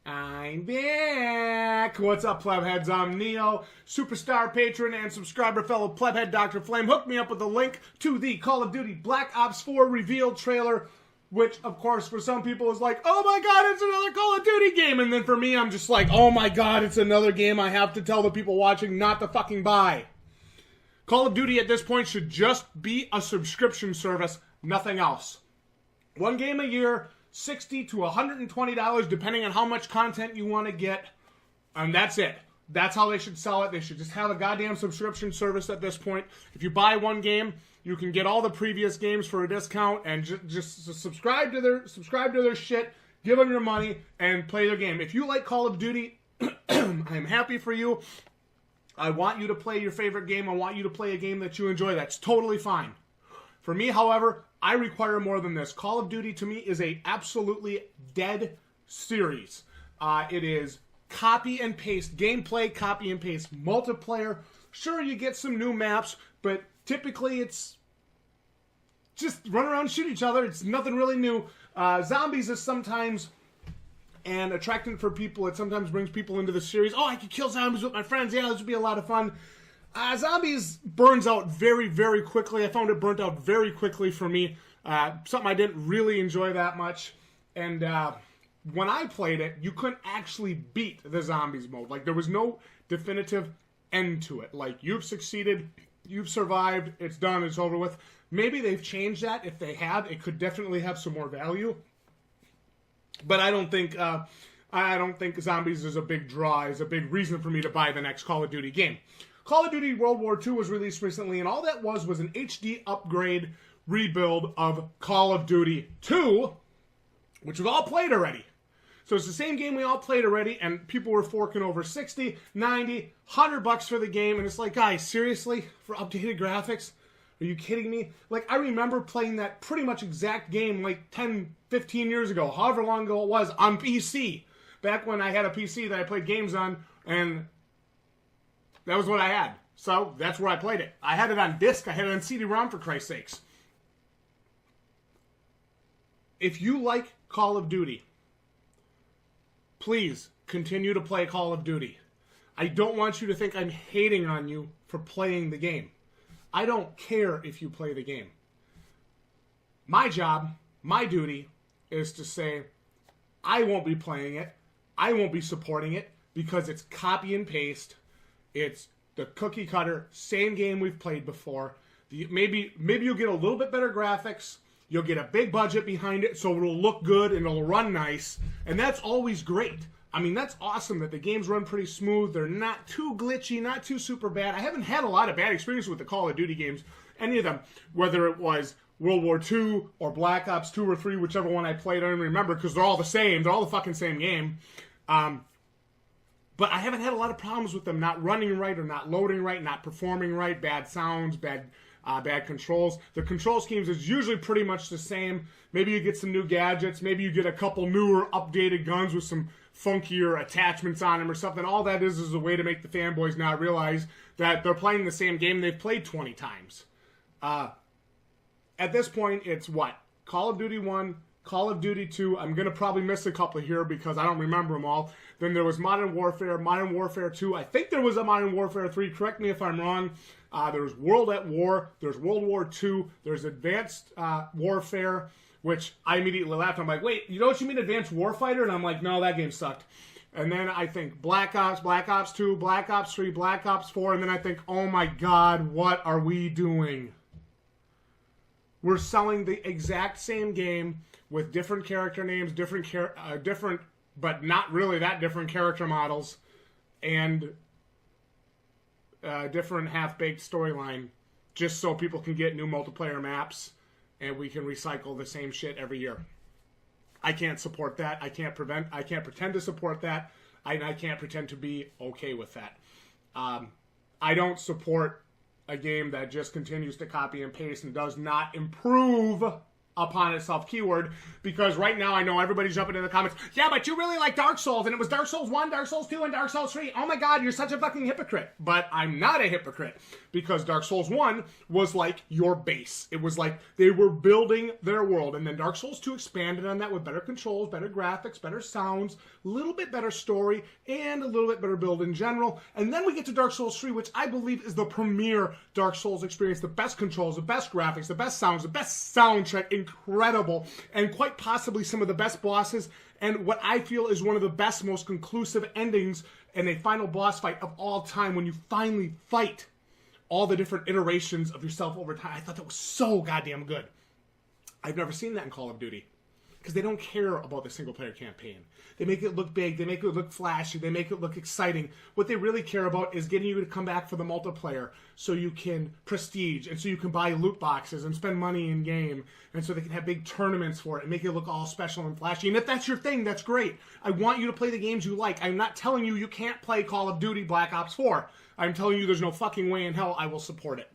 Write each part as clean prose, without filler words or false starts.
I'm back. What's up, plebheads? I'm Neo, superstar patron and subscriber, fellow plebhead Dr. Flame. Hooked me up with a link to the Call of Duty Black Ops 4 reveal trailer, which, of course, for some people is like, oh my god, it's another Call of Duty game. And then for me, I'm just like, oh my god, it's another game I have to tell the people watching not to fucking buy. Call of Duty at this point should just be a subscription service, nothing else. One game a year, $60 to $120, depending on how much content you want to get. And that's it. That's how they should sell it. They should just have a goddamn subscription service at this point. If you buy one game, you can get all the previous games for a discount and just subscribe to their shit, give them your money, and play their game. If you like Call of Duty, I'm happy for you. I want you to play your favorite game. I want you to play a game that you enjoy. That's totally fine. For me, however, I require more than this. Call of Duty, to me, is a absolutely dead series. It is copy and paste gameplay, copy and paste multiplayer. Sure, you get some new maps, but typically it's just run around and shoot each other. It's nothing really new. Zombies is sometimes an attractant for people. It sometimes brings people into the series. Oh, I could kill zombies with my friends. Yeah, this would be a lot of fun. Zombies burns out very, very quickly. I found it burnt out very quickly for me. Something I didn't really enjoy that much. And when I played it, you couldn't actually beat the zombies mode. Like, there was no definitive end to it. Like, you've succeeded, you've survived, it's done, it's over with. Maybe they've changed that. If they have, it could definitely have some more value. But I don't think zombies is a big draw, is a big reason for me to buy the next Call of Duty game. Call of Duty World War II was released recently, and all that was an HD upgrade rebuild of Call of Duty 2, which we've all played already. So it's the same game we all played already, and people were forking over $60, $90, $100 for the game, and it's like, guys, seriously? For updated graphics? Are you kidding me? Like, I remember playing that pretty much exact game like 10, 15 years ago, however long ago it was, on PC. Back when I had a PC that I played games on, and that was what I had. So, that's where I played it. I had it on disc. I had it on CD-ROM, for Christ's sakes. If you like Call of Duty, please continue to play Call of Duty. I don't want you to think I'm hating on you for playing the game. I don't care if you play the game. My job, my duty, is to say, I won't be playing it. I won't be supporting it because it's copy and paste. It's the cookie cutter, same game we've played before. Maybe you'll get a little bit better graphics. You'll get a big budget behind it, so it'll look good and it'll run nice. And that's always great. I mean, that's awesome that the games run pretty smooth. They're not too glitchy, not too super bad. I haven't had a lot of bad experiences with the Call of Duty games, any of them, whether it was World War II or Black Ops 2 or 3, whichever one I played, I don't even remember, because they're all the same. They're all the fucking same game. But I haven't had a lot of problems with them not running right or not loading right, not performing right, bad sounds, bad controls. The control schemes is usually pretty much the same. Maybe you get some new gadgets. Maybe you get a couple newer, updated guns with some funkier attachments on them or something. All that is a way to make the fanboys not realize that they're playing the same game they've played 20 times. At this point, it's what? Call of Duty 1, Call of Duty 2. I'm going to probably miss a couple here because I don't remember them all. Then there was Modern Warfare 2. I think there was a Modern Warfare 3. Correct me if I'm wrong. There's World at War. There's World War II. There's Advanced Warfare, which I immediately laughed. I'm like, wait, you know what you mean, Advanced Warfighter? And I'm like, no, that game sucked. And then I think Black Ops 2, Black Ops 3, Black Ops 4. And then I think, oh my god, what are we doing? We're selling the exact same game with different character names, different, but not really that different character models, and different half-baked storyline, just so people can get new multiplayer maps, and we can recycle the same shit every year. I can't support that. I can't pretend to support that. I can't pretend to be okay with that. I don't support a game that just continues to copy and paste and does not improve upon itself keyword, because right now I know everybody's jumping in the comments, yeah, but you really like Dark Souls, and it was Dark Souls 1, Dark Souls 2, and Dark Souls 3. Oh my god, you're such a fucking hypocrite. But I'm not a hypocrite, because Dark Souls 1 was like your base. It was like they were building their world, and then Dark Souls 2 expanded on that with better controls, better graphics, better sounds, a little bit better story, and a little bit better build in general. And then we get to Dark Souls 3, which I believe is the premier Dark Souls experience, the best controls, the best graphics, the best sounds, the best soundtrack, incredible, and quite possibly some of the best bosses, and what I feel is one of the best, most conclusive endings in a final boss fight of all time, when you finally fight all the different iterations of yourself over time. I thought that was so goddamn good. I've never seen that in Call of Duty, because they don't care about the single-player campaign. They make it look big, they make it look flashy, they make it look exciting. What they really care about is getting you to come back for the multiplayer, so you can prestige, and so you can buy loot boxes and spend money in-game, and so they can have big tournaments for it and make it look all special and flashy. And if that's your thing, that's great. I want you to play the games you like. I'm not telling you you can't play Call of Duty Black Ops 4. I'm telling you there's no fucking way in hell I will support it.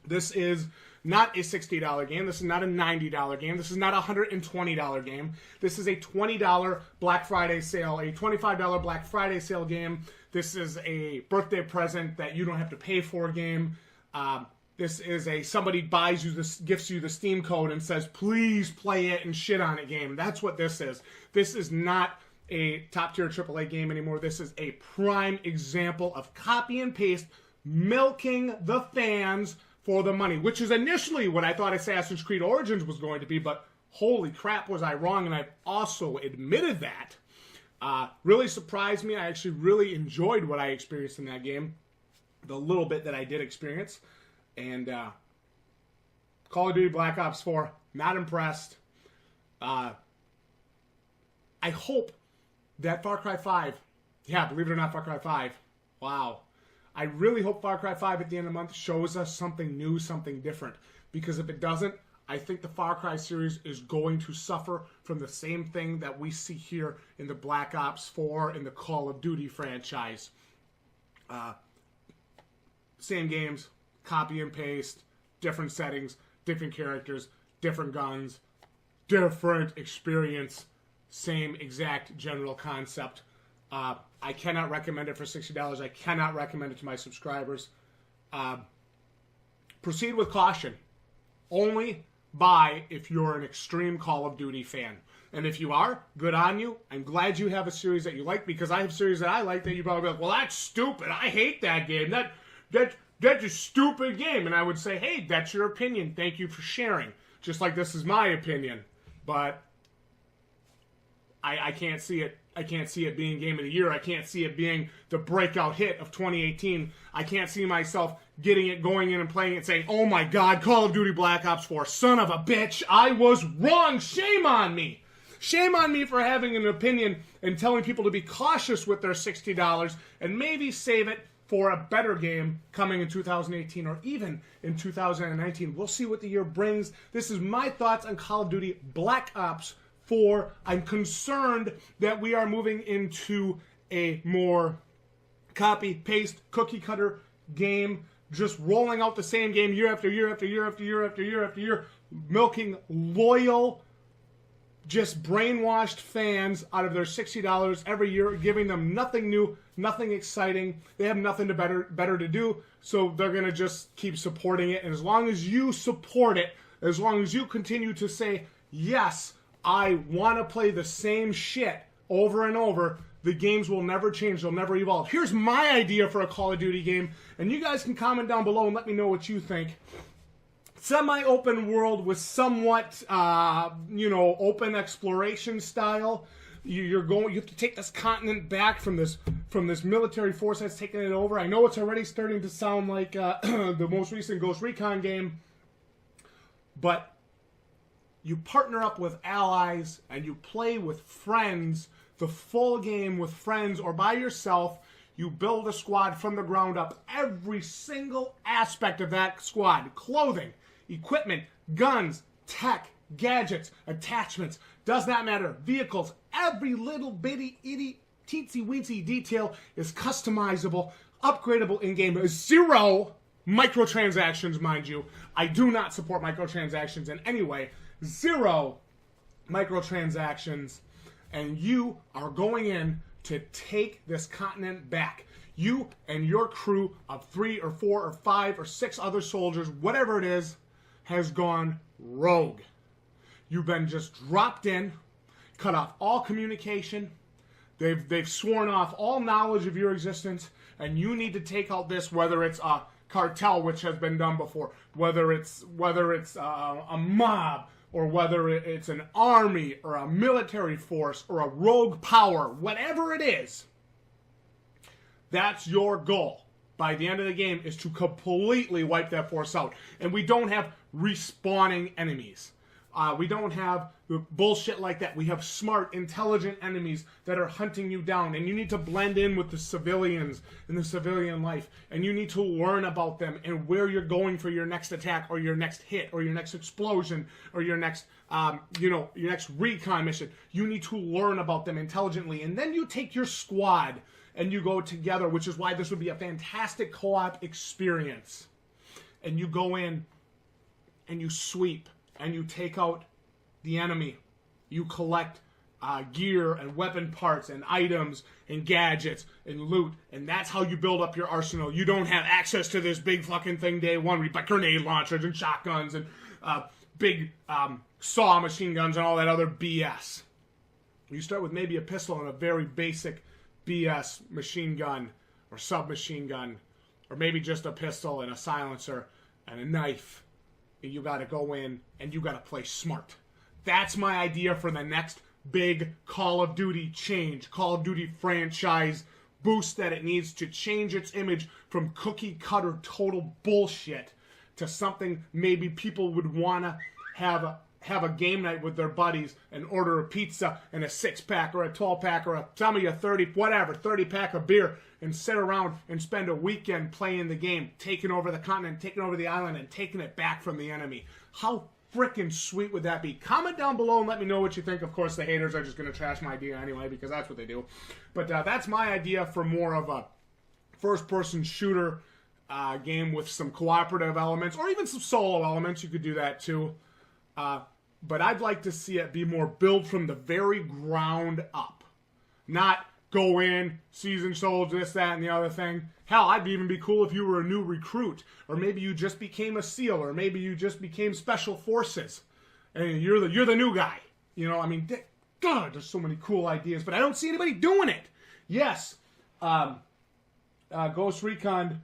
This is not a $60 game. This is not a $90 game. This is not a $120 game. This is a $20 Black Friday sale, a $25 Black Friday sale game. This is a birthday present that you don't have to pay for game. This is a somebody buys you this, gifts you the Steam code and says, please play it and shit on it game. That's what this is. This is not a top-tier AAA game anymore. This is a prime example of copy and paste, milking the fans for the money, which is initially what I thought Assassin's Creed Origins was going to be, but holy crap was I wrong, and I've also admitted that. Really surprised me. I actually really enjoyed what I experienced in that game, the little bit that I did experience, and Call of Duty Black Ops 4, not impressed. I hope that Far Cry 5, yeah, believe it or not, Far Cry 5, wow. I really hope Far Cry 5 at the end of the month shows us something new, something different. Because if it doesn't, I think the Far Cry series is going to suffer from the same thing that we see here in the Black Ops 4 and the Call of Duty franchise. Same games, copy and paste, different settings, different characters, different guns, different experience, same exact general concept. I cannot recommend it for $60. I cannot recommend it to my subscribers. Proceed with caution. Only buy if you're an extreme Call of Duty fan. And if you are, good on you. I'm glad you have a series that you like, because I have series that I like that you probably be like, well, that's stupid. I hate that game. That's a stupid game. And I would say, hey, that's your opinion. Thank you for sharing. Just like this is my opinion. But I can't see it. I can't see it being Game of the Year. I can't see it being the breakout hit of 2018. I can't see myself getting it, going in and playing it and saying, oh my god, Call of Duty Black Ops 4, son of a bitch, I was wrong, shame on me. Shame on me for having an opinion and telling people to be cautious with their $60 and maybe save it for a better game coming in 2018 or even in 2019. We'll see what the year brings. This is my thoughts on Call of Duty Black Ops 4. I'm concerned that we are moving into a more copy-paste, cookie-cutter game, just rolling out the same game year after year after year after year after year after year, milking loyal, just brainwashed fans out of their $60 every year, giving them nothing new, nothing exciting. They have nothing better to do, so they're going to just keep supporting it. And as long as you support it, as long as you continue to say, yes, I want to play the same shit over and over, the games will never change. They'll never evolve. Here's my idea for a Call of Duty game, and you guys can comment down below and let me know what you think. Semi-open world with somewhat, open exploration style. You have to take this continent back from this military force that's taking it over. I know it's already starting to sound like the most recent Ghost Recon game, but you partner up with allies and you play with friends, the full game with friends or by yourself. You build a squad from the ground up. Every single aspect of that squad, clothing, equipment, guns, tech, gadgets, attachments, does not matter, vehicles, every little bitty itty teensy weensy detail is customizable, upgradable in-game. Zero microtransactions, mind you. I do not support microtransactions in any way. 0 microtransactions, and you are going in to take this continent back. You and your crew of 3 or 4 or 5 or 6 other soldiers, whatever it is, has gone rogue. You've been just dropped in, cut off all communication. They've sworn off all knowledge of your existence, and you need to take out this, whether it's a cartel, which has been done before, whether it's a mob, or whether it's an army or a military force or a rogue power, whatever it is. That's your goal. By the end of the game is to completely wipe that force out. And we don't have respawning enemies. We don't have bullshit like that. We have smart, intelligent enemies that are hunting you down. And you need to blend in with the civilians in the civilian life. And you need to learn about them and where you're going for your next attack or your next hit or your next explosion or your next, your next recon mission. You need to learn about them intelligently. And then you take your squad and you go together, which is why this would be a fantastic co-op experience. And you go in and you sweep and you take out the enemy. You collect gear and weapon parts and items and gadgets and loot, and that's how you build up your arsenal. You don't have access to this big fucking thing day one where you buy grenade launchers and shotguns and big saw machine guns and all that other BS. You start with maybe a pistol and a very basic BS machine gun or submachine gun, or maybe just a pistol and a silencer and a knife. And you got to go in and you got to play smart. That's my idea for the next big Call of Duty change, Call of Duty franchise boost that it needs to change its image from cookie cutter total bullshit to something maybe people would want to have a game night with their buddies and order a pizza and a 6-pack or a 12-pack or some of you 30-pack of beer and sit around and spend a weekend playing the game, taking over the continent, taking over the island, and taking it back from the enemy. How freaking sweet would that be? Comment down below and let me know what you think. Of course, the haters are just going to trash my idea anyway because that's what they do. But that's my idea for more of a first-person shooter game with some cooperative elements or even some solo elements. You could do that too. But I'd like to see it be more built from the very ground up. Not go in, season souls, this, that, and the other thing. Hell, I'd even be cool if you were a new recruit. Or maybe you just became a SEAL. Or maybe you just became Special Forces. And you're the new guy. You know, I mean, God, there's so many cool ideas. But I don't see anybody doing it. Yes, Ghost Recon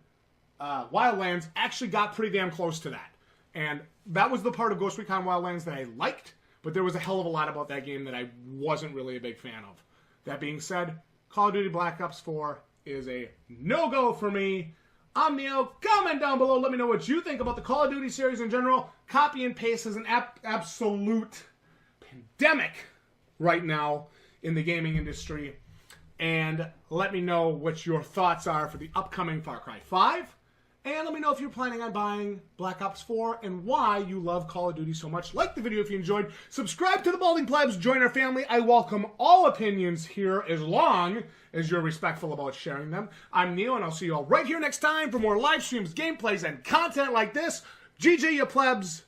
Wildlands actually got pretty damn close to that. And that was the part of Ghost Recon Wildlands that I liked, but there was a hell of a lot about that game that I wasn't really a big fan of. That being said, Call of Duty Black Ops 4 is a no-go for me. I'm Neo. Comment down below. Let me know what you think about the Call of Duty series in general. Copy and paste is an absolute pandemic right now in the gaming industry. And let me know what your thoughts are for the upcoming Far Cry 5. And let me know if you're planning on buying Black Ops 4 and why you love Call of Duty so much. Like the video if you enjoyed. Subscribe to the Balding Plebs. Join our family. I welcome all opinions here as long as you're respectful about sharing them. I'm Neo, and I'll see you all right here next time for more live streams, gameplays, and content like this. GG, you plebs.